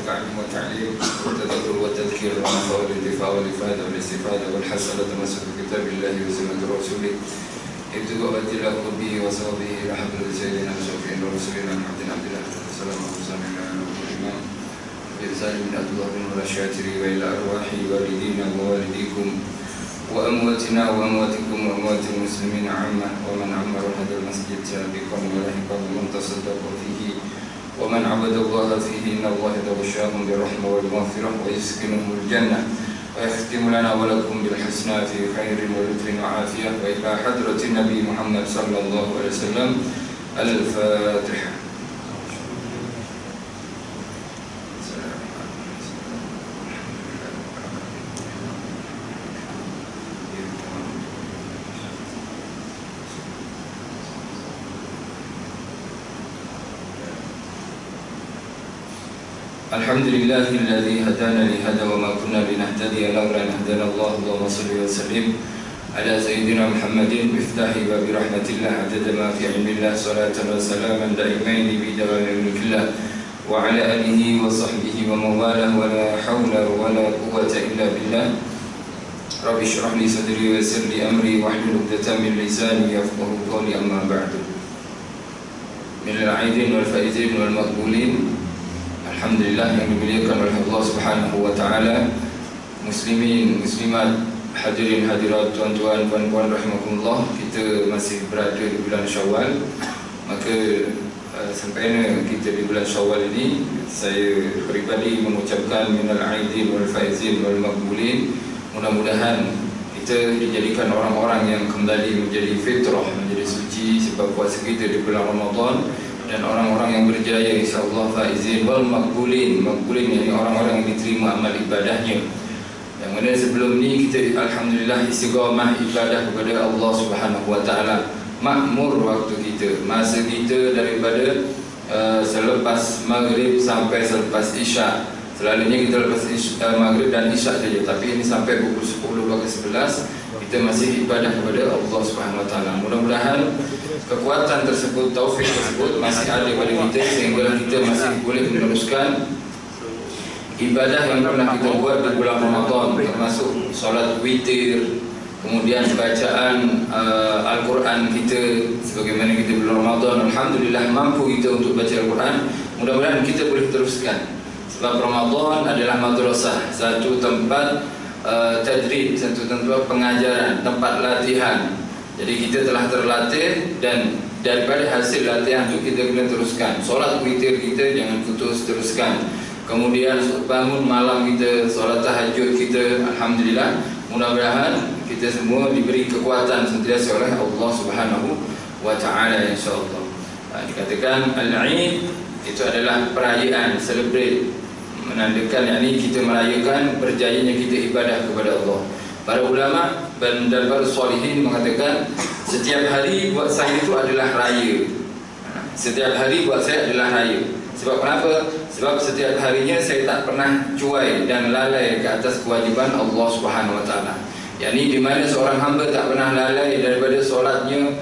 التعليم والتعليم والتذكر والتذكير والنفع والانتفاع والإفادة والاستفادة والحسنة والتمسك بكتاب الله وسنة رسوله ابتغاء وجه الله به وصحبه إلى حضرة سيدنا وشفيعنا ورسولنا محمد عبد الله صلى الله عليه وسلم الإمام بإرسال من الله من الشاتر وإلى أرواح والدينا ووالديكم وأمواتنا وأمواتكم وأموات المسلمين عامة ومن عمر هذا المسجد سابقا ولاحقا ومن تصدق فيه ومن عبد الله فيه إن الله يتغشاهم بالرحمة والمغفرة ويسكنهم الجنة ويختم لنا ولكم بالحسنى في خير ولطف وعافية وإلى حضرة النبي محمد صلى الله عليه وسلم الفاتحة. الحمد لله الذي هدانا لهذا وما كنا لنهتدي لولا أن هدانا الله. اللهم صل وسلم على سيدنا محمد مفتاح باب رحمة الله عدد ما في علم الله صلاة وسلاما دائمين بدوام ملك الله وعلى آله وصحبه ومن والاه ولا حول ولا قوة إلا بالله. رب اشرح لي صدري ويسر لي أمري واحلل عقدة من لساني يفقهوا قولي. أما بعد، من العائدين والفائزين والمقبولين Alhamdulillah yang dimuliakan oleh Allah Subhanahu wa taala, muslimin, muslimat, hadirin hadirat, tuan-tuan, puan-puan rahimakumullah. Kita masih berada di bulan Syawal. Maka sampainya kita di bulan Syawal ini, saya peribadi mengucapkan minal aidin wal faizin wal maqbulin. Mudah-mudahan kita dijadikan orang-orang yang kembali menjadi fitrah, menjadi suci sebab puasa kita di bulan Ramadan, dan orang-orang yang berjaya insyaAllah faizin wal maqbulin. Maqbulin yakni orang-orang yang diterima amal ibadahnya, yang mana sebelum ni kita alhamdulillah istiqamah ibadah kepada Allah Subhanahu wa taala. Makmur waktu kita, masa kita daripada selepas maghrib sampai selepas isyak. Selalunya kita lepas maghrib dan isyak saja, tapi ini sampai pukul 10 ke 11 kita masih ibadah kepada Allah Subhanahu wa taala. Mudah-mudahan kekuatan tersebut, taufik tersebut masih ada pada kita sehingga kita masih boleh meneruskan ibadah yang pernah kita buat di bulan Ramadan, termasuk solat witir, kemudian bacaan Al-Quran kita sebagaimana kita bulan Ramadan alhamdulillah mampu kita untuk baca Al-Quran. Mudah-mudahan kita boleh teruskan, sebab Ramadan adalah madrasah, satu tempat tadrib, satu tempat pengajaran, tempat latihan. Jadi kita telah terlatih dan daripada hasil latihan itu kita kena teruskan. Solat witir kita jangan putus, teruskan. Kemudian bangun malam kita, solat tahajud kita, alhamdulillah. Mudah-mudahan kita semua diberi kekuatan sentiasa oleh Allah Subhanahu wa taala insyaallah. Dikatakan al-Eid itu adalah perayaan, celebrate, menandakan yakni kita merayakan berjayanya kita ibadah kepada Allah. Para ulama dan para solihin mengatakan setiap hari buat saya itu adalah raya. Setiap hari buat saya adalah raya. Sebab kenapa? Sebab setiap harinya saya tak pernah cuai dan lalai ke atas kewajiban Allah Subhanahu wa taala. Yakni di mana seorang hamba tak pernah lalai daripada solatnya,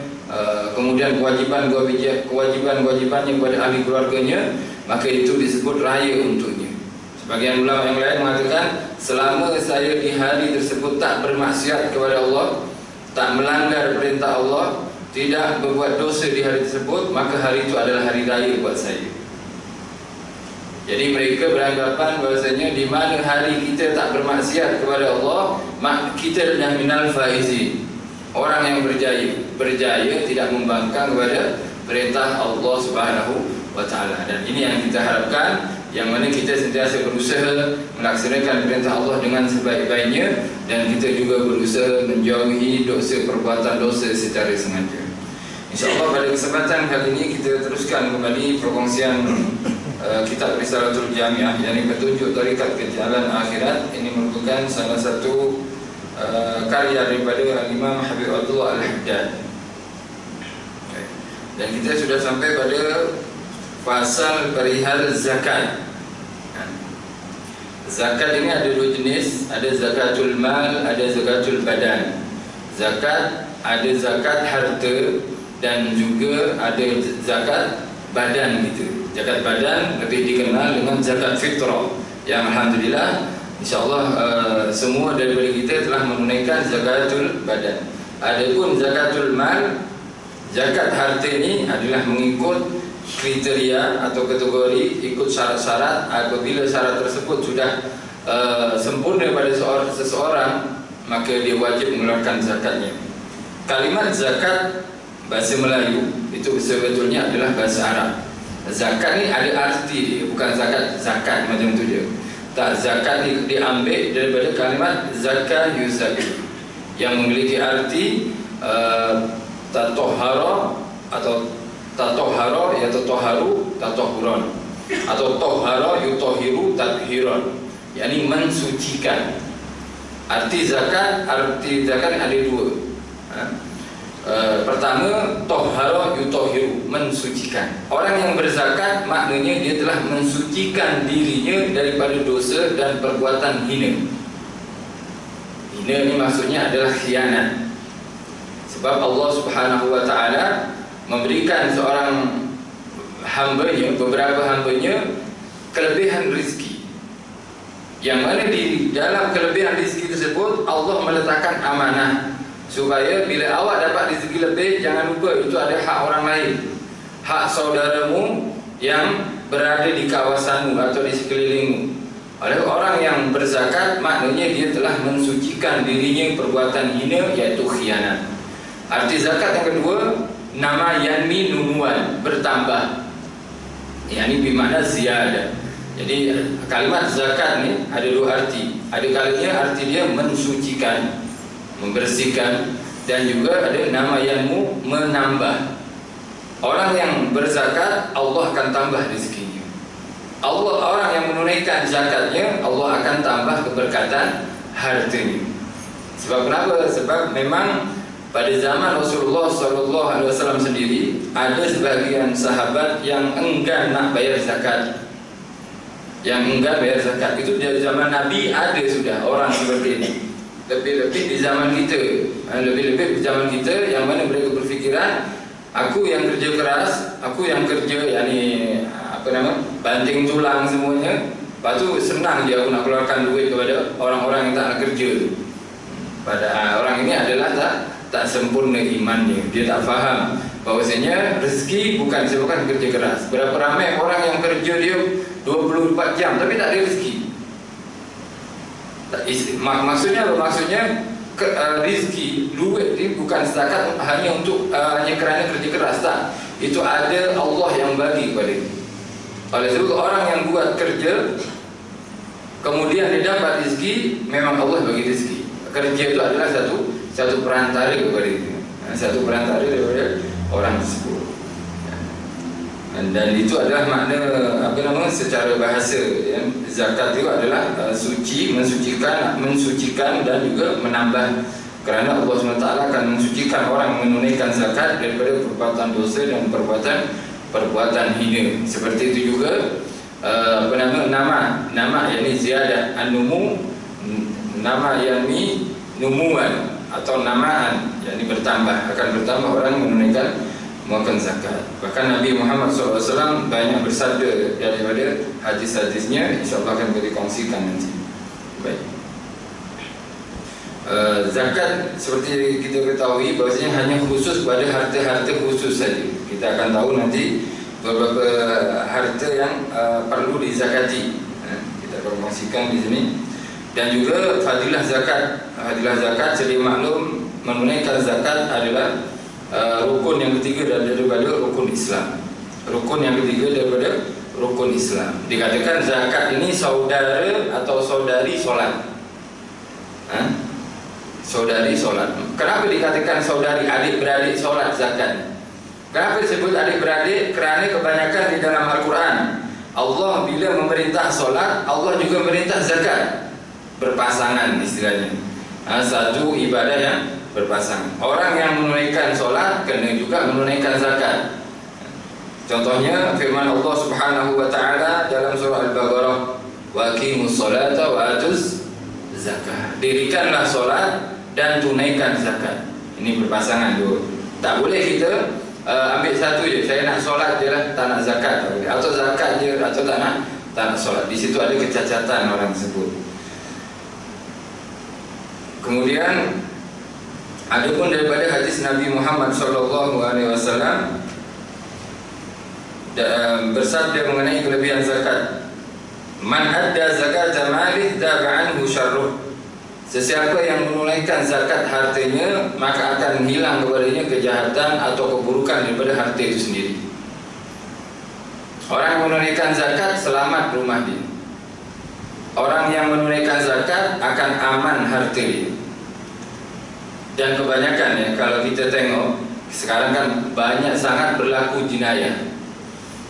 kemudian kewajiban-kewajibannya kepada ahli keluarganya, maka itu disebut raya untuknya. Sebagian ulama yang lain mengatakan selama saya di hari tersebut tak bermaksiat kepada Allah, tak melanggar perintah Allah, tidak berbuat dosa di hari tersebut, maka hari itu adalah hari raya buat saya. Jadi mereka beranggapan bahasanya di mana hari kita tak bermaksiat kepada Allah, kita adalah minal faizin, orang yang berjaya. Berjaya tidak membangkang kepada perintah Allah Subhanahu wa taala. Dan ini yang kita harapkan, yang mana kita sentiasa berusaha melaksanakan perintah Allah dengan sebaik-baiknya, dan kita juga berusaha menjauhi dosa, perbuatan dosa secara sengaja. InsyaAllah pada kesempatan kali ini kita teruskan kembali perkongsian kitab Risalatul Jami'ah, yakni petunjuk tarikat ke jalan akhirat. Ini merupakan salah satu karya daripada Imam Habib Abdullah Al-Haddad. Dan kita sudah sampai pada pasal perihal zakat. Zakat ini ada dua jenis, ada zakatul mal, ada zakatul badan. Zakat, ada zakat harta dan juga ada zakat badan kita. Zakat badan lebih dikenal dengan zakat fitrah, yang alhamdulillah insyaallah semua daripada kita telah menunaikan zakatul badan. Adapun zakatul mal, zakat harta ini adalah mengikut kriteria atau kategori, ikut syarat-syarat. Apabila syarat tersebut sudah sempurna pada seseorang, maka dia wajib mengeluarkan zakatnya. Kalimat zakat bahasa Melayu itu sebetulnya adalah bahasa Arab. Zakat ni ada arti dia, bukan zakat macam tu je. Tak, zakat ni diambil daripada kalimat zakat yuzaki, yang memiliki arti tatohara atau tatohara iaitu toharu tatohuran, atau tohara yutohiru tathiran, yakni mensucikan. Arti zakat ada dua. Pertama, tohara yutohiru, mensucikan. Orang yang berzakat maknanya dia telah mensucikan dirinya daripada dosa dan perbuatan hina. Hina ni maksudnya adalah khianat. Sebab Allah Subhanahu wa taala memberikan seorang hambanya, beberapa hambanya, kelebihan rezeki, yang mana di dalam kelebihan rezeki tersebut Allah meletakkan amanah, supaya bila awak dapat rezeki lebih, jangan lupa itu ada hak orang lain, hak saudaramu yang berada di kawasanmu atau di sekelilingmu. Oleh orang yang berzakat, maknanya dia telah mensucikan dirinya perbuatan hina, iaitu khianat. Arti zakat yang kedua, nama yanmi numuan, bertambah, yakni bermakna ziyadah. Jadi kalimat zakat ni ada dua arti. Ada kalinya arti dia mensucikan, membersihkan, dan juga ada nama yanmu, menambah. Orang yang berzakat, Allah akan tambah rezekinya. Orang yang menunaikan zakatnya, Allah akan tambah keberkatan hartanya. Sebab kenapa? Sebab memang pada zaman Rasulullah SAW sendiri, ada sebahagian sahabat yang enggan nak bayar zakat. Yang enggan bayar zakat itu dari zaman Nabi ada sudah orang seperti ini. Lebih-lebih di zaman kita, lebih-lebih di zaman kita, yang mana mereka berfikiran, aku yang kerja keras, aku yang kerja, yakni banting tulang semuanya, lepas tu senang je aku nak keluarkan duit kepada orang-orang yang tak nak kerja. Pada orang ini adalah tak sempurna imannya. Dia tak faham bahawasanya rezeki bukan disebabkan kerja keras. Berapa ramai orang yang kerja dia 24 jam tapi tak ada rezeki. Maksudnya apa? Maksudnya rezeki, duit ni bukan setakat hanya untuk hanya kerana kerja keras, tak. Itu ada Allah yang bagi kepada dia. Oleh sebab orang yang buat kerja kemudian dia dapat rezeki, memang Allah bagi rezeki. Kerja itu adalah satu perantara kepada dia, satu perantara daripada orang tersebut. Dan itu adalah makna secara bahasa, ya. Zakat itu adalah suci, mensucikan dan juga menambah. Kerana Allah SWT akan mensucikan orang yang menunaikan zakat daripada perbuatan dosa dan perbuatan hina. Seperti itu juga nama yakni ziyadah an-numu, nama yakni numuan atau namaan, yakni bertambah, akan bertambah orang menunaikan mengeluarkan zakat. Bahkan Nabi Muhammad SAW banyak bersabda daripada hadis-hadisnya, insyaAllah akan dikongsikan nanti. Baik. Zakat seperti kita ketahui bahwasanya hanya khusus pada harta-harta khusus saja. Kita akan tahu nanti beberapa harta yang perlu dizakati. Kita akan kongsikan di sini. Dan juga fadilah zakat. Fadilah zakat sedia maklum, menunaikan zakat adalah rukun yang ketiga daripada rukun Islam. Rukun yang ketiga daripada rukun Islam. Dikatakan zakat ini saudara atau saudari solat. Saudari solat. Kenapa dikatakan saudari, adik-beradik solat zakat? Kenapa disebut adik-beradik? Kerana kebanyakan di dalam Al-Quran, Allah bila memerintah solat, Allah juga memerintah zakat. Berpasangan istilahnya. Satu ibadah yang berpasangan. Orang yang menunaikan solat kena juga menunaikan zakat. Contohnya firman Allah Subhanahu wa taala dalam surah Al-Baqarah, wa aqimus salata wa atuz zakah. Dirikanlah solat dan tunaikan zakat. Ini berpasangan dulu. Tak boleh kita ambil satu je, saya nak solat je lah, tak nak zakat, atau zakat je atau tak nak solat. Di situ ada kecacatan orang tersebut. Kemudian ada pun daripada hadis Nabi Muhammad SAW bersabda mengenai kelebihan zakat. Man adda zakat malih dzaba anhu syarruh. Sesiapa yang menunaikan zakat hartanya, maka akan hilang kepadanya kejahatan atau keburukan daripada harta itu sendiri. Orang yang menunaikan zakat selamat rumah dia. Orang yang menunaikan zakat akan aman harta dia. Dan kebanyakan ya, kalau kita tengok sekarang kan banyak sangat berlaku jenayah.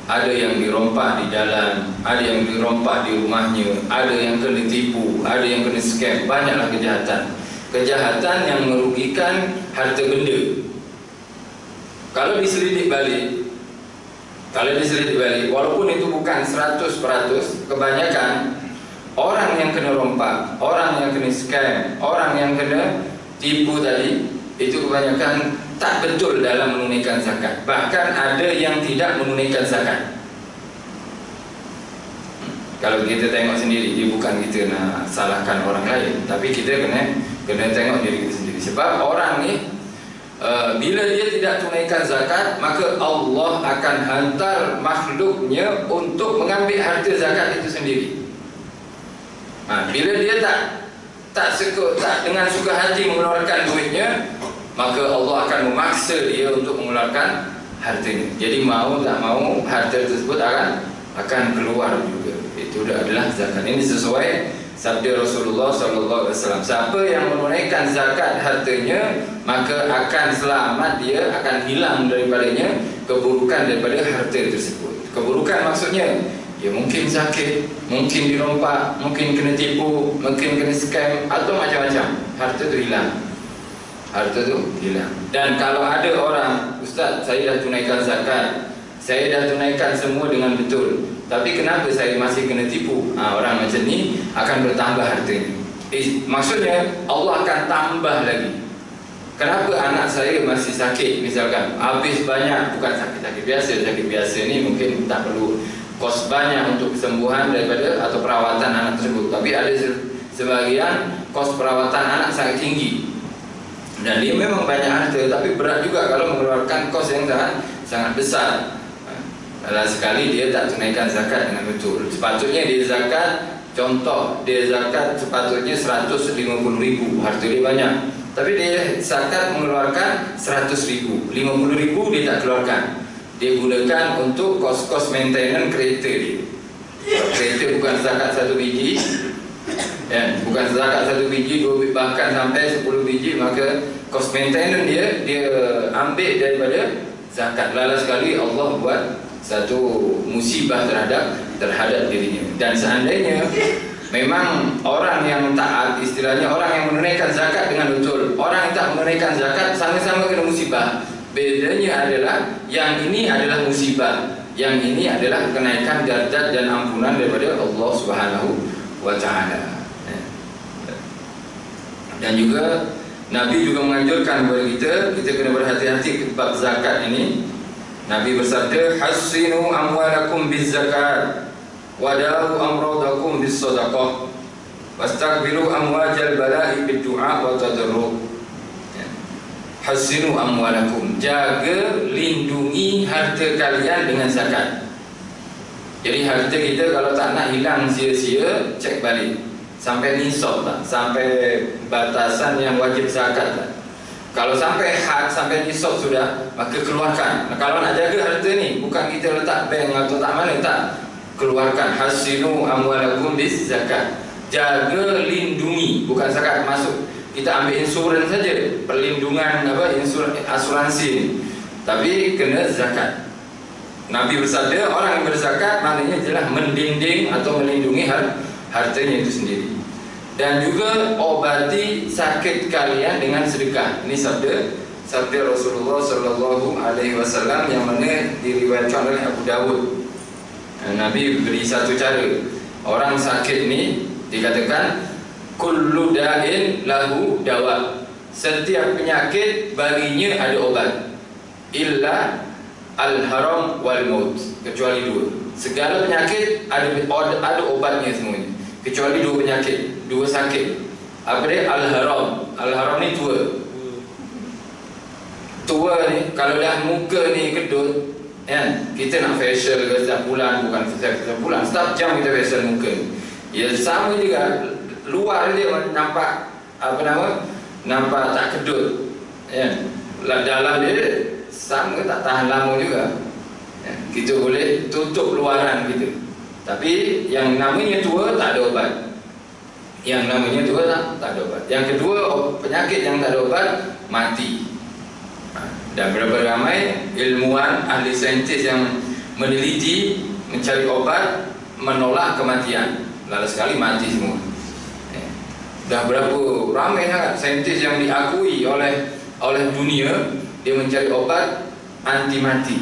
Ada yang dirompak di jalan, ada yang dirompak di rumahnya, ada yang kena tipu, ada yang kena scam. Banyaklah kejahatan. Kejahatan yang merugikan harta benda. Kalau diselidik balik, walaupun itu bukan 100%, kebanyakan orang yang kena rompak, orang yang kena scam, orang yang kena tipu tadi, itu kebanyakan tak betul dalam menunaikan zakat. Bahkan ada yang tidak menunaikan zakat. Kalau kita tengok sendiri, dia bukan kita nak salahkan orang lain, tapi kita kena tengok diri kita sendiri. Sebab orang ni bila dia tidak tunaikan zakat, maka Allah akan hantar makhluknya untuk mengambil harta zakat itu sendiri. Bila dia tak dengan suka hati mengeluarkan duitnya, maka Allah akan memaksa dia untuk mengeluarkan hartanya. Jadi mau tak mau harta tersebut akan keluar juga. Itu adalah zakat. Ini sesuai sabda Rasulullah SAW. Siapa yang menunaikan zakat hartanya, maka akan selamat, dia akan hilang daripadanya keburukan daripada harta tersebut. Keburukan maksudnya, ya mungkin sakit, mungkin dirompak, mungkin kena tipu, mungkin kena scam, atau macam-macam. Harta tu hilang. Dan kalau ada orang, Ustaz, saya dah tunaikan zakat, saya dah tunaikan semua dengan betul, tapi kenapa saya masih kena tipu? Orang macam ni akan bertambah hartanya. Maksudnya Allah akan tambah lagi. Kenapa anak saya masih sakit misalkan, habis banyak, bukan sakit biasa ni mungkin tak perlu kos banyak untuk kesembuhan daripada atau perawatan anak tersebut, tapi ada sebagian kos perawatan anak sangat tinggi dan dia memang banyak harta, tapi berat juga kalau mengeluarkan kos yang sangat besar. Dalam sekali dia tak tunaikan zakat dengan betul. Sepatutnya dia zakat, contoh dia zakat sepatutnya 150.000, harta dia banyak, tapi dia zakat mengeluarkan 100.000, 50.000 dia tak keluarkan. Dia gunakan untuk kos-kos maintenance kereta dia. Kereta bukan zakat 1 biji, bukan zakat 1 biji, 2 biji, bahkan sampai 10 biji, maka kos maintenance dia ambil daripada zakat. Lala sekali Allah buat satu musibah terhadap dirinya. Dan seandainya memang orang yang taat, istilahnya orang yang menunaikan zakat dengan betul, orang yang tak menunaikan zakat, sama-sama kena musibah. Bedanya adalah yang ini adalah musibah, yang ini adalah kenaikan derajat dan ampunan daripada Allah Subhanahu wa Ta'ala. Dan juga Nabi juga menganjurkan kepada kita kena berhati-hati bab zakat ini. Nabi bersabda, "Hassinu amwalakum bizzakat wa daru amradakum bis-shadaqah wastaqbilu amwajal bala'i bid-du'a wa tadarruk." Hassinu amwalakum, jaga, lindungi harta kalian dengan zakat. Jadi harta kita kalau tak nak hilang sia-sia, cek balik sampai nisab tak, sampai batasan yang wajib zakat tak. Kalau sampai had, sampai nisab sudah, maka keluarkan. Kalau nak jaga harta ni, bukan kita letak bank atau tak mana, tak, keluarkan. Hassinu amwalakum bis zakat, jaga, lindungi, bukan zakat masuk. Kita ambil insurans saja, perlindungan asuransi ni, tapi kena zakat. Nabi bersabda, orang yang berzakat maknanya jelas mendinding atau melindungi hartanya itu sendiri. Dan juga obati sakit kalian dengan sedekah. Ini sabda Rasulullah SAW yang mana diriwayatkan oleh Abu Dawud. Nabi beri satu cara. Orang sakit ni dikatakan kullu da'in lahu dawa. Setiap penyakit baginya ada obat. illa al-haram wal maut, kecuali dua. Segala penyakit ada obatnya semuanya, kecuali dua penyakit, dua sakit. Apa dia? Al-haram. Al-haram ni tua. Tua ni kalau dah muka ni kedut, kan, kita nak facial ke setiap bulan, bukan setiap bulan, setiap jam kita facial muka ni. Ya sama juga, luar dia nampak nampak tak kedut, kan. Dalam dia sama tak tahan lama juga, kan. Kita boleh tutup luaran kita. Tapi yang namanya tua tak ada obat. Yang namanya tua tak ada obat. Yang kedua, penyakit yang tak ada obat, mati. Dan berapa ramai ilmuwan, ahli saintis yang meneliti, mencari obat, menolak kematian, lalu sekali mati semua. Dah berapa ramai sangat saintis yang diakui oleh dunia, dia mencari obat anti mati.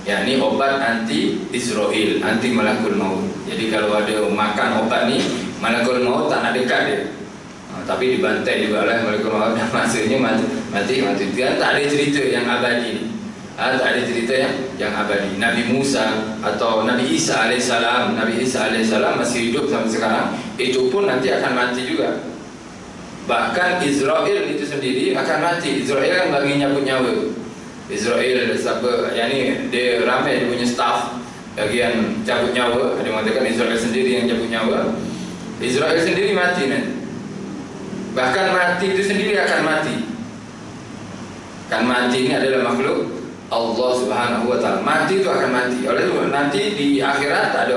Ya, ini obat anti Israel, anti malakul maut. Jadi kalau ada makan obat ni, malakul maut tak nak dekat dia. Tapi dibantai juga oleh malakul maut, dan maksudnya mati. Dia tak ada cerita yang abadi ni. Tak ada cerita yang abadi. Nabi Musa atau Nabi Isa alaihissalam, masih hidup sampai sekarang, itu pun nanti akan mati juga. Bahkan Israel itu sendiri akan mati. Israel kan bagi nyabut nyawa. Israel siapa yang ni, dia ramai dia punya staff bagian cabut nyawa. Ada mengatakan Israel sendiri yang cabut nyawa. Israel sendiri mati nanti. Bahkan mati itu sendiri akan mati. Kan mati ini adalah makhluk Allah Subhanahu wa taala. Mati itu akan mati. Oleh itu nanti di akhirat tak ada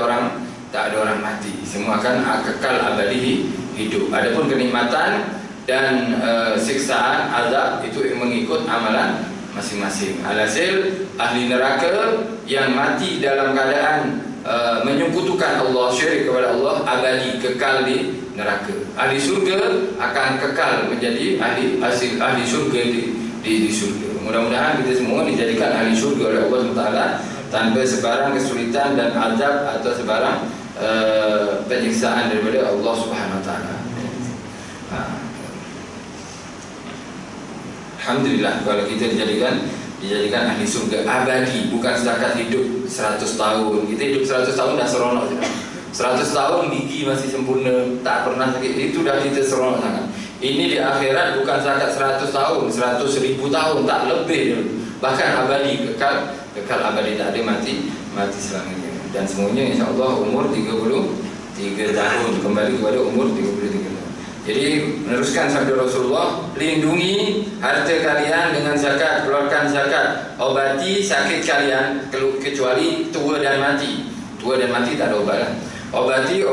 orang mati. Semua akan kekal abadi hidup. Adapun kenikmatan dan siksaan azab itu mengikut amalan masing-masing. Alhasil ahli neraka yang mati dalam keadaan menyekutukan Allah, syirik kepada Allah, abadi kekal di neraka. Ahli surga akan kekal menjadi ahli surga di surga. Mudah-mudahan kita semua dijadikan ahli surga oleh Allah SWT tanpa sebarang kesulitan dan azab atau sebarang penyiksaan daripada Allah Subhanahu Wa Taala. Alhamdulillah kalau kita dijadikan ahli surga abadi, bukan setakat hidup 100 tahun. Kita hidup 100 tahun dah seronok sudah. 100 tahun gigi masih sempurna, tak pernah sakit, itu dah kita seronok sangat. Ini di akhirat bukan setakat 100 tahun, 100.000 tahun, tak lebih dulu. Bahkan abadi, kekal abadi, tak ada mati selamanya. Dan semuanya insya-Allah umur 33 tahun, kembali kepada umur 33 tahun. Jadi meneruskan sabda Rasulullah, lindungi harta kalian dengan zakat, keluarkan zakat, obati sakit kalian kecuali tua dan mati. Tua dan mati tak ada obat lah. Obati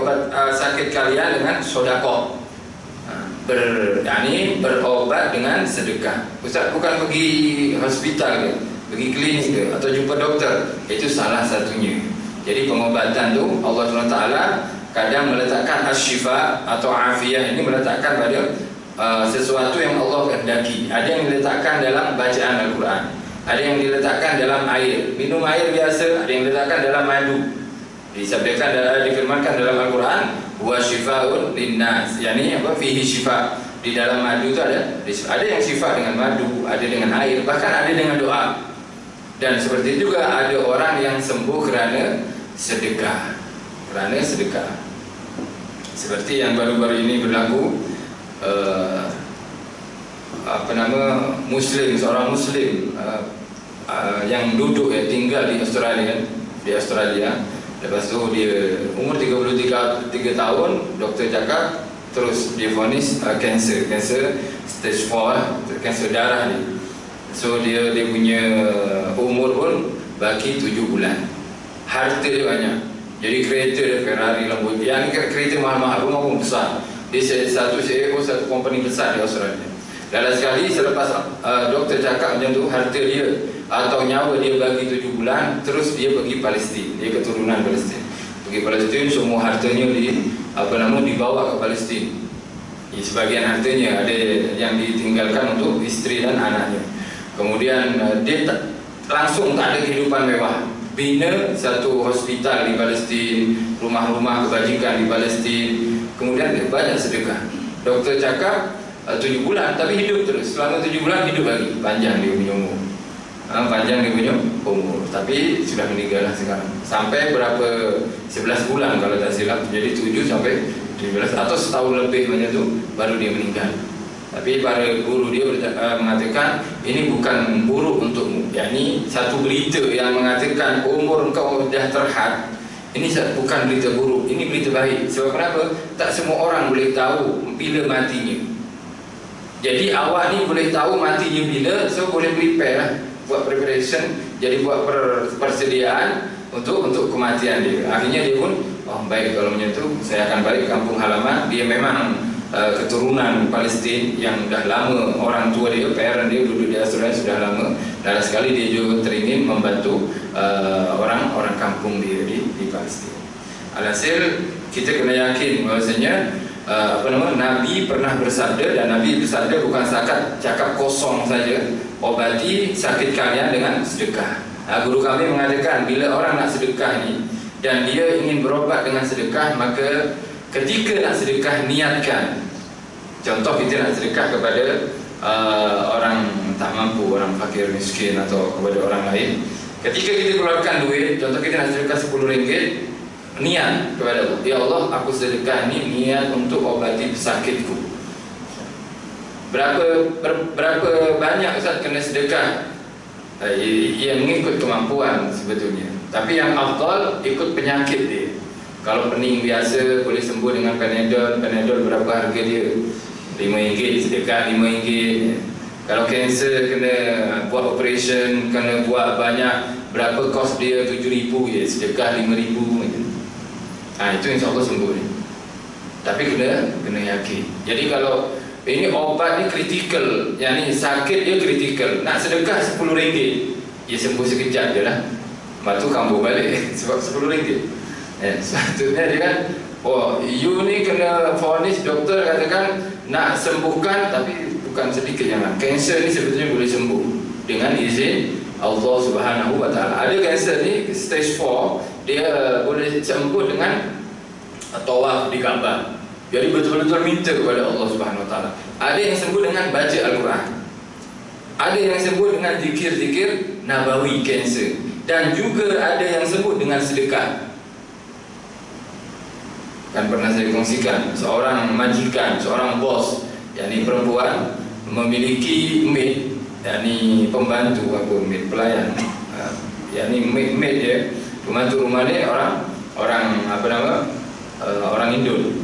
sakit kalian dengan sedekah. Berobat dengan sedekah. Ustaz, bukan pergi hospital ke, pergi klinik ke, atau jumpa doktor. Itu salah satunya. Jadi pengobatan tu Allah SWT kadang meletakkan asyifa atau afiyah ini meletakkan pada sesuatu yang Allah kehendaki. Ada yang diletakkan dalam bacaan Al-Quran, ada yang diletakkan dalam air, minum air biasa, ada yang diletakkan dalam madu. Difirmankan dalam Al-Quran, huwa syifaun linnas, yakni apa, fihi syifa. Di dalam madu itu ada yang syifa dengan madu, ada dengan air, bahkan ada dengan doa. Dan seperti juga ada orang yang sembuh kerana sedekah. Seperti yang baru-baru ini berlaku, seorang muslim yang duduk tinggal di Australia. Lepas tu dia umur 33 tahun, doktor cakap terus dia vonis kanser stage 4, kanser darah ni. So dia punya umur pun baki 7 bulan. Harta dia banyak. Jadi kereta dia Ferrari, Lamborghini. Yang ni kereta mahal-mahal, rumah pun besar. Dia satu CEO satu company besar di Australia. Dalam sekali selepas doktor cakap macam tu, harta dia atau nyawa dia bagi 7 bulan, terus dia pergi Palestin. Dia keturunan Palestin. Pergi Palestin, semua hartanya dibawa ke Palestin. Sebagian hartanya ada yang ditinggalkan untuk isteri dan anaknya. Kemudian dia langsung tak ada kehidupan mewah. Bina satu hospital di Palestin, rumah-rumah kebajikan di Palestin. Kemudian dia banyak sedekah. Doktor cakap 7 bulan, tapi hidup terus. Selama 7 bulan hidup lagi, panjang dia punya umur. panjang dia punya umur, tapi sudah meninggal lah sekarang. Sampai berapa 11 bulan kalau tak silap, jadi 7 sampai 12 atau setahun lebih macam tu baru dia meninggal. Tapi para guru dia mengatakan ini bukan buruk untukmu. Yakni satu berita yang mengatakan umur engkau dah terhad, ini bukan berita buruk, ini berita baik. Sebab kenapa? Tak semua orang boleh tahu bila matinya. Jadi awak ni boleh tahu matinya bila, so boleh prepare lah, buat preparation, jadi buat persediaan untuk kematian dia. Akhirnya dia pun, oh baik kalau macam tu, saya akan balik kampung halaman. Dia memang keturunan Palestin yang dah lama, orang tua dia, parent dia duduk di Australia sudah lama, dan sekali dia juga teringin membantu orang kampung dia di Palestin. Alhasil kita kena yakin bahawasanya Nabi pernah bersabda, dan Nabi bersabda bukan setakat cakap kosong saja, obati sakit kalian dengan sedekah. Guru kami mengatakan bila orang nak sedekah ni dan dia ingin berobat dengan sedekah, maka ketika nak sedekah niatkan. Contoh kita nak sedekah kepada orang tak mampu, orang fakir miskin atau kepada orang lain. Ketika kita keluarkan duit, contoh kita nak sedekah RM10, niat kepada Allah, ya Allah aku sedekah ni niat untuk obati pesakitku. Berapa banyak Ustaz kena sedekah? Ia mengikut kemampuan sebetulnya. Tapi yang afdal ikut penyakit dia. Kalau pening biasa boleh sembuh dengan Panadol. Panadol berapa harga dia? RM5, sedekah RM5. Kalau kanser kena buat operation, kena buat banyak, berapa kos dia? RM7,000, ya sedekah RM5,000. Itu insyaAllah sembuh ni. Tapi kena yakin. Jadi kalau ini obat ni kritikal, yang ni sakit dia kritikal, nak sedekah RM10, ya sembuh sekejap je lah. Lepas tu kambuh balik sebab RM10. Sepatutnya dia kan, oh you ni kena vonis, doktor katakan nak sembuhkan, tapi bukan sedikit jangan. Kanser ni sebetulnya boleh sembuh dengan izin Allah Subhanahu Wa Taala. Ada kanser ni stage 4, dia boleh sembuh dengan tawaf di Kaabah. Jadi betul-betul minta kepada Allah Subhanahu Wa Taala. Ada yang sembuh dengan baca Al-Quran. Ada yang sembuh dengan zikir-zikir nabawi kanser, dan juga ada yang sembuh dengan sedekah. Kan pernah saya kongsikan, seorang majikan, seorang bos, yakni perempuan, memiliki maid, yakni pembantu maid pelayan, yakni maid dia, pembantu rumah dia orang Indo.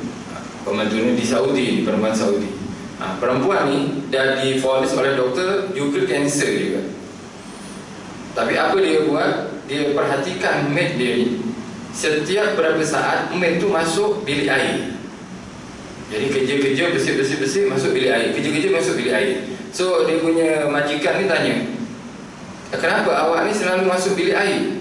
Pembantu ni di Saudi, di perempuan Saudi. Perempuan ni dah divonis oleh doktor juga kanser juga. Tapi apa dia buat? Dia perhatikan maid dia ni. Setiap berapa saat maid tu masuk bilik air. Jadi kerja-kerja bersih-bersih masuk bilik air, kerja-kerja masuk bilik air. So dia punya majikan ni tanya, kenapa awak ni selalu masuk bilik air?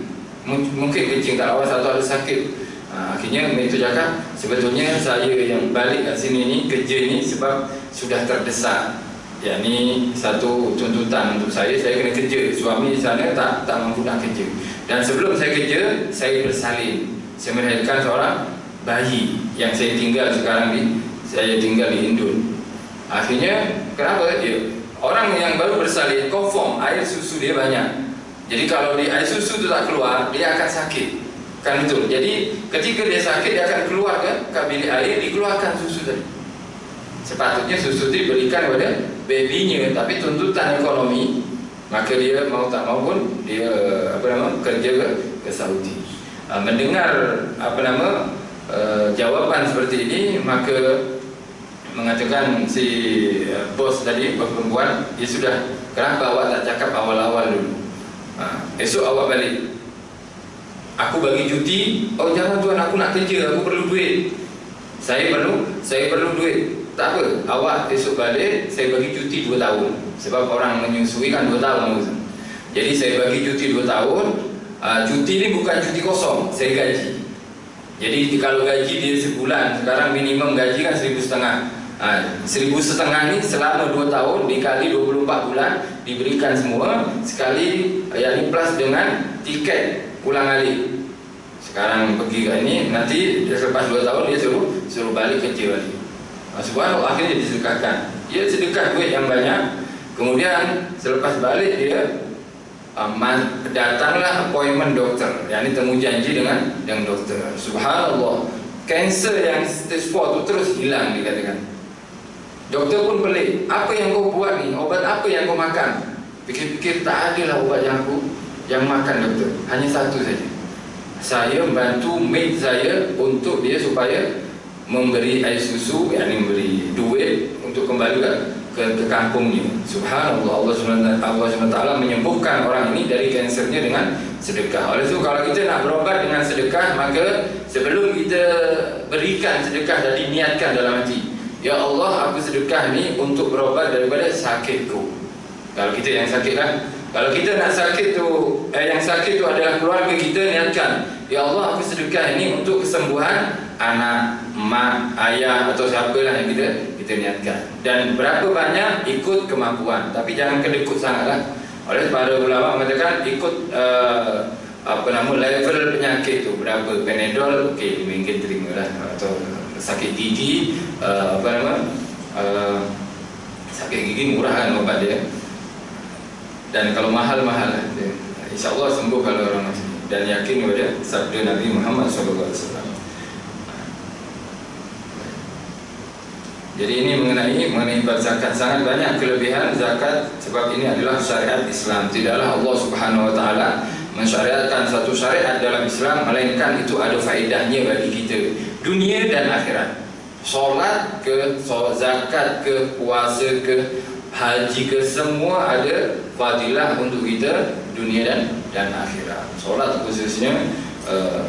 Mungkin kencing tak lawas atau ada sakit. Akhirnya maid tu cakap, sebetulnya saya yang balik kat sini ni, kerja ni sebab sudah terdesak. Ya, ni satu tuntutan untuk saya kena kerja. Suami di sana tak mampu nak kerja. Dan sebelum saya kerja, saya bersalin. Saya melahirkan seorang bayi yang saya tinggal sekarang saya tinggal di Indon. Akhirnya, kenapa dia? Orang yang baru bersalin, confirm air susu dia banyak. Jadi kalau air susu itu tak keluar, dia akan sakit. Kan betul. Jadi ketika dia sakit, dia akan keluar ke bilik air, dikeluarkan susu tadi. Sepatutnya susu itu diberikan kepada babynya, tapi tuntutan ekonomi, maka dia mau tak mau pun dia kerja ke Saudi. Mendengar jawapan seperti ini, maka mengatakan si bos tadi, bos perempuan, dia sudah, kenapa awak tak cakap awal-awal dulu? Esok awak balik, aku bagi cuti. Oh jangan tuan, aku nak kerja, aku perlu duit. Saya perlu duit. Tak apa, awak esok balik, saya bagi cuti 2 tahun. Sebab orang menyusui kan 2 tahun. Jadi saya bagi cuti 2 tahun. Cuti ni bukan cuti kosong, saya gaji. Jadi kalau gaji dia sebulan, sekarang minimum gaji kan 1,500. 1,500 ni selama 2 tahun dikali 24 bulan diberikan semua sekali, yakni plus dengan tiket pulang alik. Sekarang pergi ke ini, nanti selepas 2 tahun dia suruh balik kerja balik. Subhanallah, akhirnya disedekahkan. Dia sedekah duit yang banyak. Kemudian selepas balik dia datanglah appointment doktor, yakni temu janji dengan doktor. Subhanallah, kanser yang stage 4 tu terus hilang dikatakan. Doktor pun pelik, apa yang kau buat ni, obat apa yang kau makan? Fikir-fikir, tak ada lah obat yang makan doktor, hanya satu saja. Saya bantu mate saya untuk dia supaya memberi air susu, yakni memberi duit untuk kembali ke kampungnya. Subhanallah, Allah SWT menyembuhkan orang ini dari kansernya dengan sedekah. Oleh itu, kalau kita nak berobat dengan sedekah, maka sebelum kita berikan sedekah tadi, niatkan dalam hati, ya Allah, aku sedekah ni untuk berobat daripada sakitku. Kalau kita yang sakit lah. Kalau kita nak sakit tu, yang sakit tu adalah keluarga kita, niatkan, ya Allah, aku sedekah ini untuk kesembuhan anak, mak, ayah atau siapalah yang kita niatkan. Dan berapa banyak ikut kemampuan, tapi jangan kedekut sangatlah. Oleh para ulama mengatakan ikut level penyakit tu, berapa Panadol, okey, mungkin terimalah, atau sakit gigi, sakit gigi murah kan obat dia. Dan kalau mahal-mahal, insya-Allah sembuh kalau orang macam ni, dan yakin kepada sabda Nabi Muhammad SAW. Jadi ini mengenai bab zakat, sangat banyak kelebihan zakat, sebab ini adalah syariat Islam. Tidaklah Allah Subhanahu Wa Taala mensyariatkan satu syariat dalam Islam melainkan itu ada faedahnya bagi kita dunia dan akhirat. Solat ke, zakat ke, puasa ke, haji ke, semua ada fadilah untuk kita dunia dan akhirat. Solat khususnya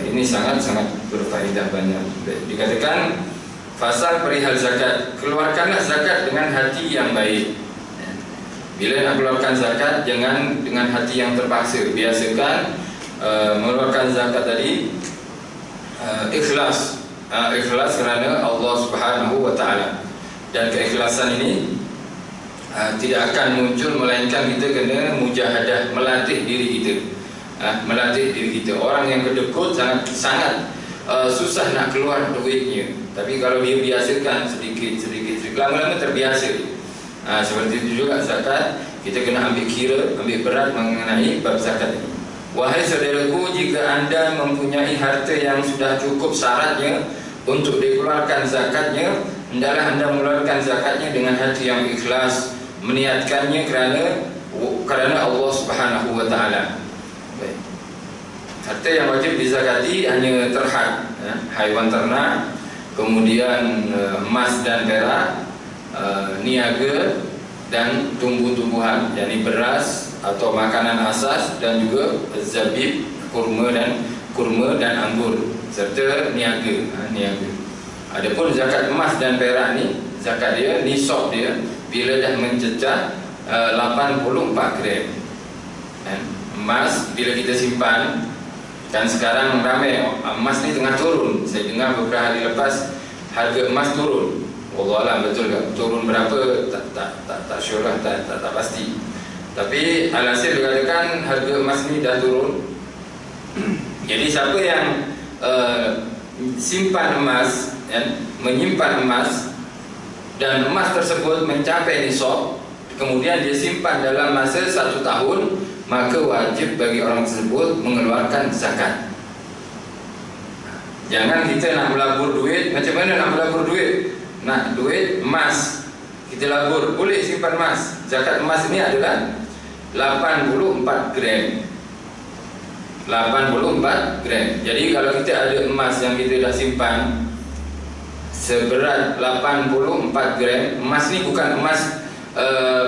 ini sangat-sangat berfaedah banyak. Dikatakan fasal perihal zakat, keluarkanlah zakat dengan hati yang baik. Bila nak keluarkan zakat, jangan dengan hati yang terpaksa. Biasakan mengeluarkan zakat tadi ikhlas, ikhlas kerana Allah Subhanahu Wa Taala. Dan keikhlasan ini tidak akan muncul melainkan kita kena mujahadah, melatih diri kita. Melatih diri kita. Orang yang kedekut sangat susah nak keluar duitnya. Tapi kalau dia biasakan sedikit, lama-lama terbiasa. Seperti itu juga zakat, kita kena ambil kira, ambil berat mengenai bab zakat ini. Wahai saudaraku, jika anda mempunyai harta yang sudah cukup syaratnya untuk dikeluarkan zakatnya, hendaklah anda mengeluarkan zakatnya dengan hati yang ikhlas, meniatkannya kerana Allah Subhanahu Wa Taala. Harta yang wajib dizakati hanya terhad, haiwan ternak, kemudian emas dan perak, niaga dan tumbuh-tumbuhan, yakni beras atau makanan asas, dan juga zabib, kurma dan anggur, serta niaga. Adapun zakat emas dan perak ni, zakat dia, nisab dia bila dah mencecah 84 gram. Emas bila kita simpan, kan sekarang ramai emas ni tengah turun. Saya dengar beberapa hari lepas harga emas turun. Wallahualam betul ke? Turun berapa tak sure lah, tak pasti. Tapi alhasil dikatakan harga emas ni dah turun. Jadi siapa yang simpan emas, menyimpan emas, dan emas tersebut mencapai nisab, kemudian dia simpan dalam masa 1 tahun, maka wajib bagi orang tersebut mengeluarkan zakat. Jangan kita nak melabur duit. Macam mana nak melabur duit? Nak duit emas, kita labur, boleh simpan emas. Zakat emas ini adalah 84 gram. 84 gram. Jadi kalau kita ada emas yang kita dah simpan seberat 84 gram, emas ni bukan emas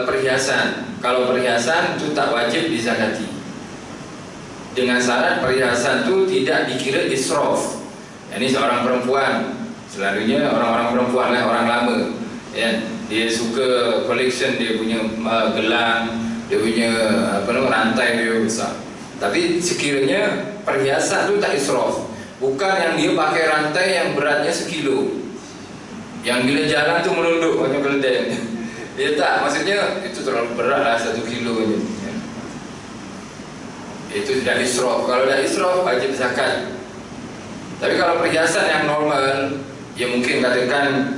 perhiasan. Kalau perhiasan tu tak wajib dizakati, dengan syarat perhiasan tu tidak dikira israf. Ini seorang perempuan, selalunya orang-orang perempuan lah, orang lama, dia suka collection, dia punya gelang, dia punya rantai dia besar. Tapi sekiranya perhiasan tu tak israf, bukan yang dia pakai rantai yang beratnya 1 kilo, yang bila jalan tu merunduk macam keledai. Dia tak, maksudnya itu terlalu berat lah, 1 kilo je. Itu sudah israf. Kalau dah israf, wajib zakat. Tapi kalau perhiasan yang normal, ya mungkin katakan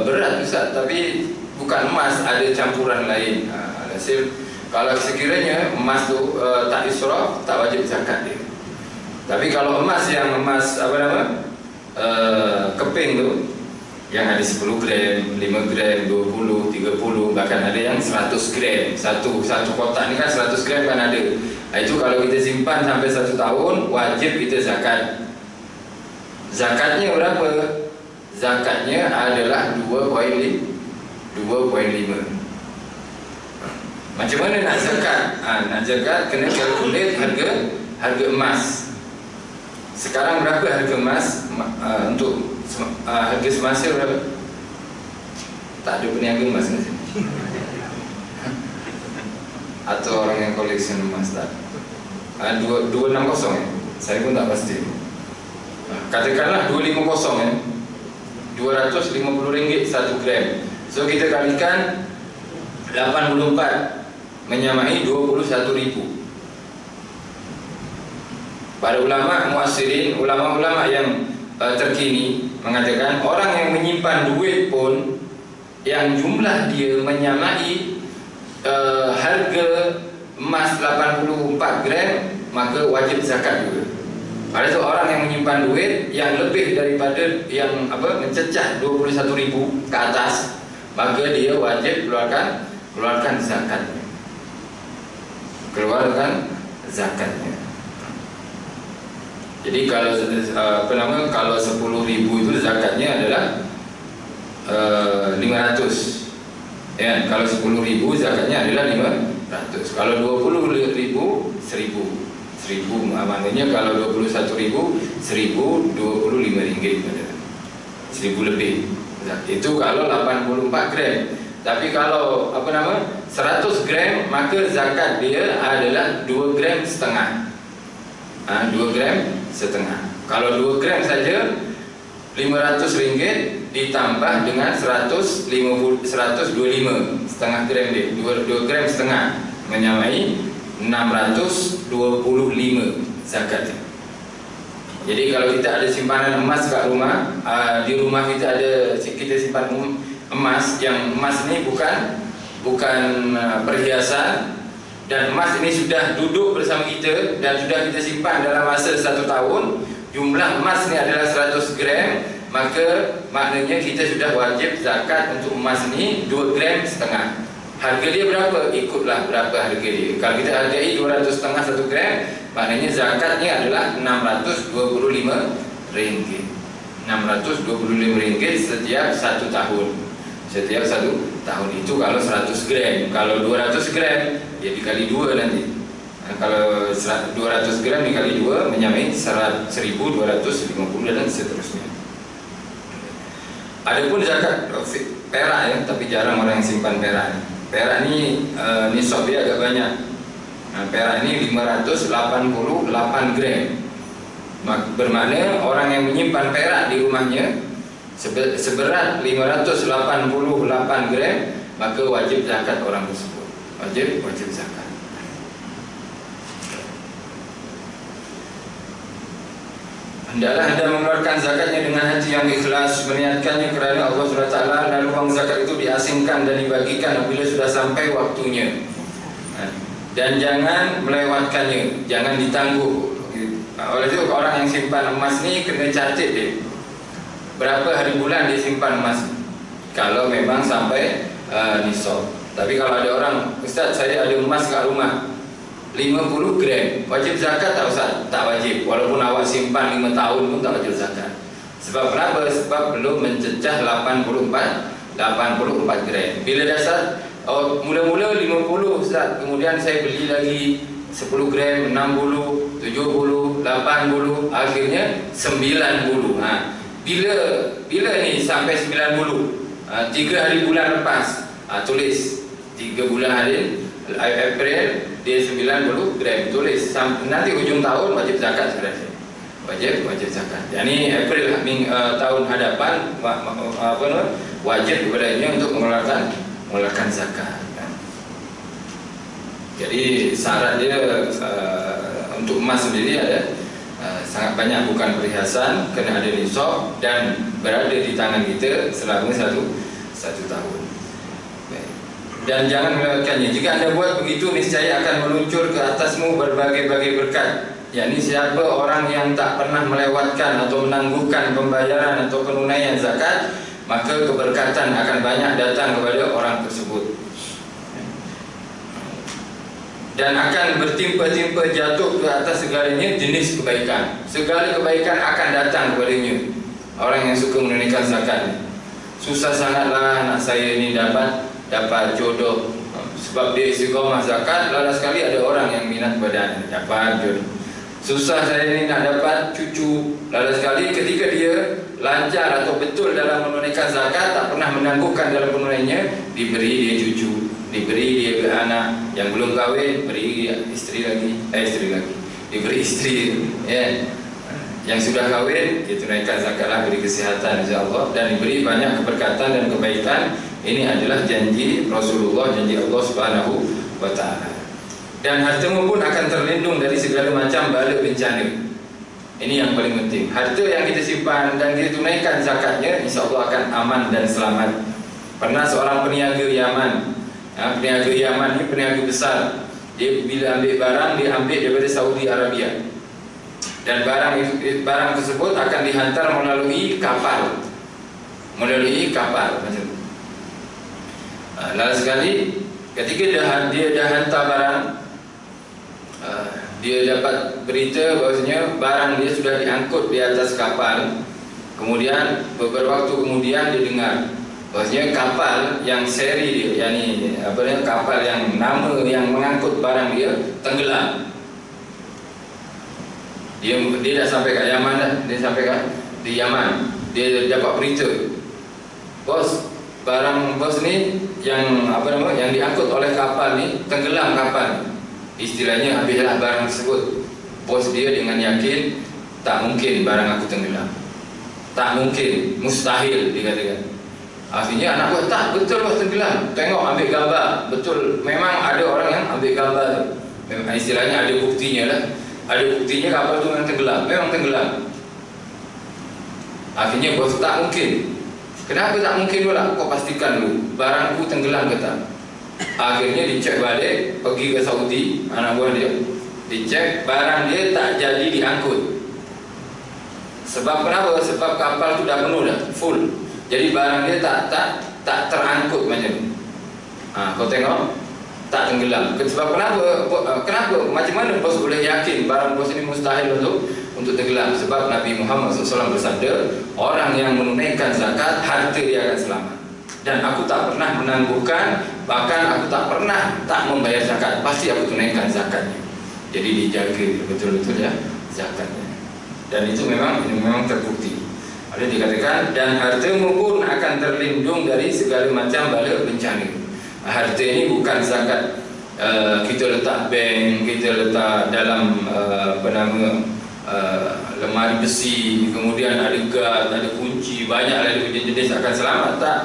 berat Ustaz, tapi bukan emas, ada campuran lain. Hasil Kalau sekiranya emas tu tak israf, tak wajib zakat dia. Tapi kalau emas yang emas keping tu, yang ada 10 gram, 5 gram, 20, 30, bahkan ada yang 100 gram. Satu kotak ni kan 100 gram kan ada. Itu kalau kita simpan sampai 1 tahun, wajib kita zakat. Zakatnya berapa? Zakatnya adalah 2.5. Macam mana nak zakat? Nak zakat kena kalkulate harga emas. Sekarang berapa harga emas? Untuk harga semasa berapa? Tak ada peniaga emas di sini. Atau orang yang koleksi emas tak? 260 ya? Saya pun tak pasti. Katakanlah 250 ya. RM250 1 gram. So kita kalikan 84 menyamai 21.000. Para ulama muasirin, ulama-ulama yang terkini mengatakan orang yang menyimpan duit pun yang jumlah dia menyamai harga emas 84 gram, maka wajib zakat juga. Ada tu orang yang menyimpan duit yang lebih daripada yang mencecah 21.000 ke atas, maka dia wajib keluarkan zakatnya. Keluarkan zakatnya. Jadi kalau kalau 10.000 itu zakatnya adalah 500. Ya, kalau 10.000 zakatnya adalah 500. Kalau 20.000 1.000. Maknanya kalau 21.000 1.025 pada 1.000 lebih. Itu kalau 84 gram. Tapi kalau 100 gram, maka zakat dia adalah 2 gram setengah. 2 gram setengah. Kalau 2 gram saja RM500 ditambah dengan 125 setengah gram dia. 2 gram setengah menyamai 625 zakat. Jadi kalau kita ada simpanan emas kat rumah, di rumah kita simpan emas, yang emas ni bukan perhiasan, dan emas ini sudah duduk bersama kita dan sudah kita simpan dalam masa 1 tahun, jumlah emas ni adalah 100 gram, maka maknanya kita sudah wajib zakat untuk emas ni 2 gram setengah. Harga dia berapa? Ikutlah berapa harga dia. Kalau kita hargai 200 setengah 1 gram, maknanya zakatnya adalah RM625. RM625 setiap 1 tahun. Setiap 1 tahun itu kalau 100 gram. Kalau 200 gram, ya dikali 2 nanti. Kalau 200 gram dikali 2 menyamai 1.250 dan seterusnya. Adapun zakat perak ya, tapi jarang orang yang simpan perak. Perak ni nisab dia agak banyak. Perak ini 588 gram. Bermakna orang yang menyimpan perak di rumahnya seberat 588 gram, maka wajib zakat orang tersebut. Wajib zakat. Hendaklah anda mengeluarkan zakatnya dengan hati yang ikhlas, meniatkannya kerana Allah SWT, lalu uang zakat itu diasingkan dan dibagikan apabila sudah sampai waktunya. Dan jangan melewatkannya, jangan ditangguh. Oleh itu orang yang simpan emas ni kena catat dia berapa hari bulan dia simpan emas, kalau memang sampai nisab. Tapi kalau ada orang, Ustaz saya ada emas kat rumah 50 gram, wajib zakat tak Ustaz? Tak wajib. Walaupun awak simpan 5 tahun pun tak wajib zakat. Sebab kenapa? Sebab belum mencecah 84 gram. Bila dasar mula-mula 50 Ustaz, kemudian saya beli lagi 10 gram, 60, 70, 80, akhirnya 90. Bila ni sampai 90? 3 hari bulan lepas. Tulis 3 bulan hari April dia 90 gram, tulis nanti hujung tahun wajib zakat sebenarnya. Wajib zakat. Yani April tahun hadapan wajib kepadanya untuk mengeluarkan zakat. Jadi syarat dia untuk emas sendiri ada sangat banyak, bukan perhiasan, kena ada nisab dan berada di tangan kita selama satu tahun. Baik. dan jangan melewatkannya. Jika Anda buat begitu, niscaya akan meluncur ke atasmu berbagai-bagai berkat. yakni siapa orang yang tak pernah melewatkan atau menangguhkan pembayaran atau penunaian zakat, maka keberkatan akan banyak datang kepada orang tersebut dan akan bertimpa-timpa jatuh ke atas segalanya jenis kebaikan. Segala kebaikan akan datang kepadanya orang yang suka menunaikan zakat. Susah sangatlah anak saya ini dapat jodoh, sebab dia istiqomah zakat. Lalu sekali ada orang yang minat badan dapat jodoh. Susah saya ini nak dapat cucu. Lalu sekali ketika dia lancar atau betul dalam menunaikan zakat, tak pernah menangguhkan dalam penunaiannya, diberi dia cucu, diberi dia anak. Yang belum kahwin, beri istri lagi, diberi istri, ya. Yang sudah kahwin, dia tunaikan zakatlah, beri kesihatan insya-Allah, dan diberi banyak keberkatan dan kebaikan. Ini adalah janji Rasulullah, janji Allah Subhanahu wa taala. Dan hartamu pun akan terlindung dari segala macam bala bencana. Ini yang paling penting. Harta yang kita simpan dan kita tunaikan zakatnya, insya-Allah akan aman dan selamat. Pernah seorang peniaga Yaman, peniaga Yaman ini peniaga besar. Dia bila ambil barang, dia ambil daripada Saudi Arabia. Dan barang tersebut akan dihantar melalui kapal. Macam tu. Lalu sekali ketika dia dah hantar barang, dia dapat berita bahawasanya barang dia sudah diangkut di atas kapal. Kemudian beberapa waktu kemudian dia dengar bahawasanya kapal yang seri dia, yakni kapal yang nama yang mengangkut barang dia tenggelam. Dia dah sampai kat Yaman dah. Dia sampai di Yaman. Dia dapat berita, bos, barang bos ni yang yang diangkut oleh kapal ni tenggelam kapal. Istilahnya habislah barang tersebut. Bos dia dengan yakin, tak mungkin barang aku tenggelam. Tak mungkin, mustahil dikatakan. Akhirnya anak buat, tak, betul bos tenggelam. Tengok ambil gambar. Betul, memang ada orang yang ambil gambar tu. Memang istilahnya ada buktinya lah. Ada buktinya kapal tu memang tenggelam. Akhirnya bos, tak mungkin. Kenapa tak mungkin pula? Kau pastikan dulu barangku tenggelam ke tak? Akhirnya dicek balik, pergi ke Saudi, anak buah dia dicek, barang dia tak jadi diangkut. Sebab kenapa? Sebab kapal tu dah penuh dah, full. Jadi barang dia tak terangkut macam ni. Kau tengok, tak tenggelam. Sebab kenapa? Macam mana bos boleh yakin barang bos ini mustahil untuk tenggelam? Sebab Nabi Muhammad SAW bersabda, orang yang menunaikan zakat, harta dia akan selamat. Dan aku tak pernah menangguhkan, bahkan aku tak pernah tak membayar zakat. Pasti aku tunaikan zakatnya. Jadi dijaga betul-betul ya zakatnya. Dan itu memang terbukti. Ada dikatakan, dan hartamu pun akan terlindung dari segala macam bala bencana. Harta ini bukan zakat kita letak bank, kita letak dalam lemari besi, kemudian ada guard, ada kunci, banyaklah jenis akan selamat, tak.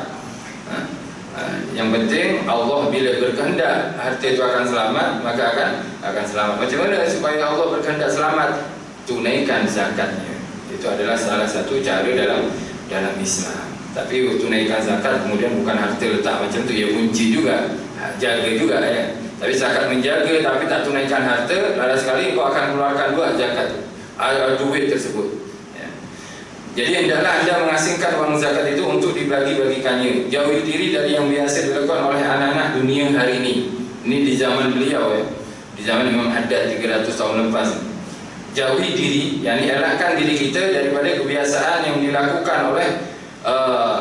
Yang penting Allah bila berkehendak harta itu akan selamat, maka akan selamat. Macam mana supaya Allah berkehendak selamat? Tunaikan zakatnya. Itu adalah salah satu cara dalam Islam. Tapi tunaikan zakat kemudian bukan harta letak macam tu, ya kunci juga, jaga juga ya. Tapi zakat menjaga tapi tak tunaikan harta, lalu sekali kau akan keluarkan dua zakat duit tersebut. Jadi hendaklah anda mengasingkan wang zakat itu untuk dibagi-bagikannya. Jauhi diri dari yang biasa dilakukan oleh anak-anak dunia hari ini. Ini di zaman beliau ya, di zaman Imam Haddad 300 tahun lepas. Jauhi diri, yakni elakkan diri kita daripada kebiasaan yang dilakukan oleh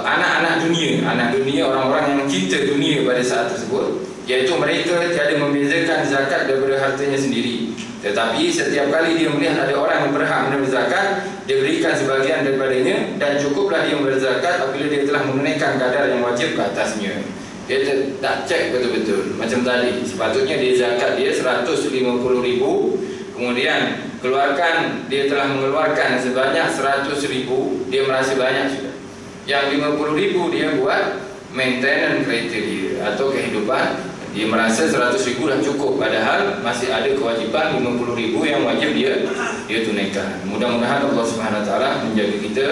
anak-anak dunia, orang-orang yang cinta dunia pada saat tersebut, iaitu mereka tiada membezakan zakat daripada hartanya sendiri. Tetapi setiap kali dia melihat ada orang yang berhak menerima zakat, dia berikan sebahagian daripadanya, dan cukuplah dia berzakat apabila dia telah menunaikan kadar yang wajib ke atasnya. Dia tak cek betul-betul. Macam tadi, sepatutnya dia zakat dia 150,000, kemudian dia telah mengeluarkan sebanyak 100,000, dia merasa banyak sudah. Yang 50,000 dia buat maintenance kriteria atau kehidupan, dia merasa 100,000 dah cukup, padahal masih ada kewajipan 50,000 yang wajib dia tunaikan. Mudah-mudahan Allah Subhanahu Wa Taala menjaga kita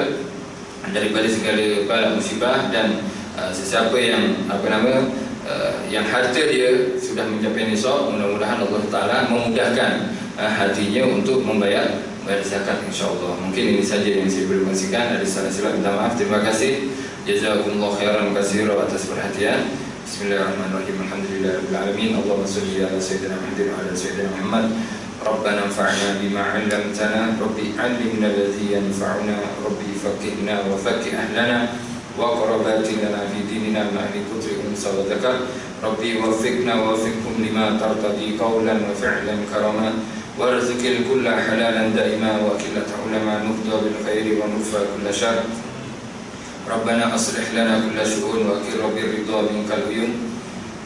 daripada segala bala musibah, dan sesiapa yang yang harta dia sudah mencapai nisab, mudah-mudahan Allah Ta'ala memudahkan hatinya untuk membayar zakat insyaAllah. Mungkin ini saja yang saya boleh kongsikan. Ada salah silap minta maaf. Terima kasih. Jazakumullah khairan katsira atas perhatian. Bismillahirrahmanirrahim. Alhamdulillahirabbil alamin. Allahumma shalli ala sayyidina Muhammadin wa ala sayyidina Muhammad. Rabbana anfa'na bima 'allamtana. Rabbi 'allimna alladhi yanfa'una. Rabbi faqihna wa faqih ahlana wa qarabatina fi dinina ma ahli kutri unsa wa dzakar. Rabbi waffiqna wa waffiqhum lima tartadi qawlan wa fi'lan karama. وارزق الكل حلالا دائما وكلة علماء نفضى بالخير ونفى كل شر. ربنا أصلح لنا كل شؤون وأكر بالرضا منك العيون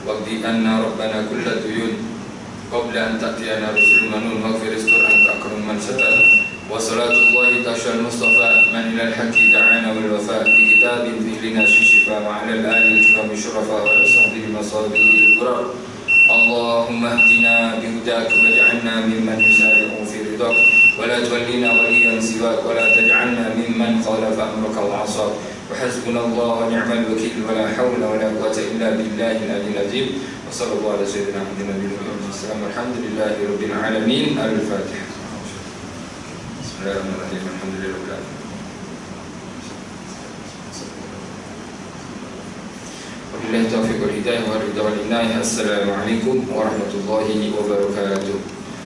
واقض عنا ربنا كل الديون قبل أن تأتينا رسل منون واغفر استر أنت أكرم من ستر. وصلاة الله تشفى المصطفى من إلى الحق دعانا والوفاء بكتاب فيه لنا الشفاء وعلى الآل الكرام الشرفاء وعلى صحبه المصابيح الكرام. اللهم اهدنا بهداك واجعلنا ممن يسارع في رضاك ولا تولنا وليا سواك ولا تجعلنا ممن خالف امرك وعصاك. وحسبنا الله ونعم الوكيل ولا حول ولا قوه الا بالله العلي العظيم. وصلى الله على سيدنا محمد النبي الصلاه والحمد لله رب العالمين. الفاتحه. بسم الله الرحمن الرحيم. الحمد لله رب العالمين. Wabillahi taufiq wal hidayah wa ridha wal inayah. Assalamualaikum warahmatullahi wabarakatuh.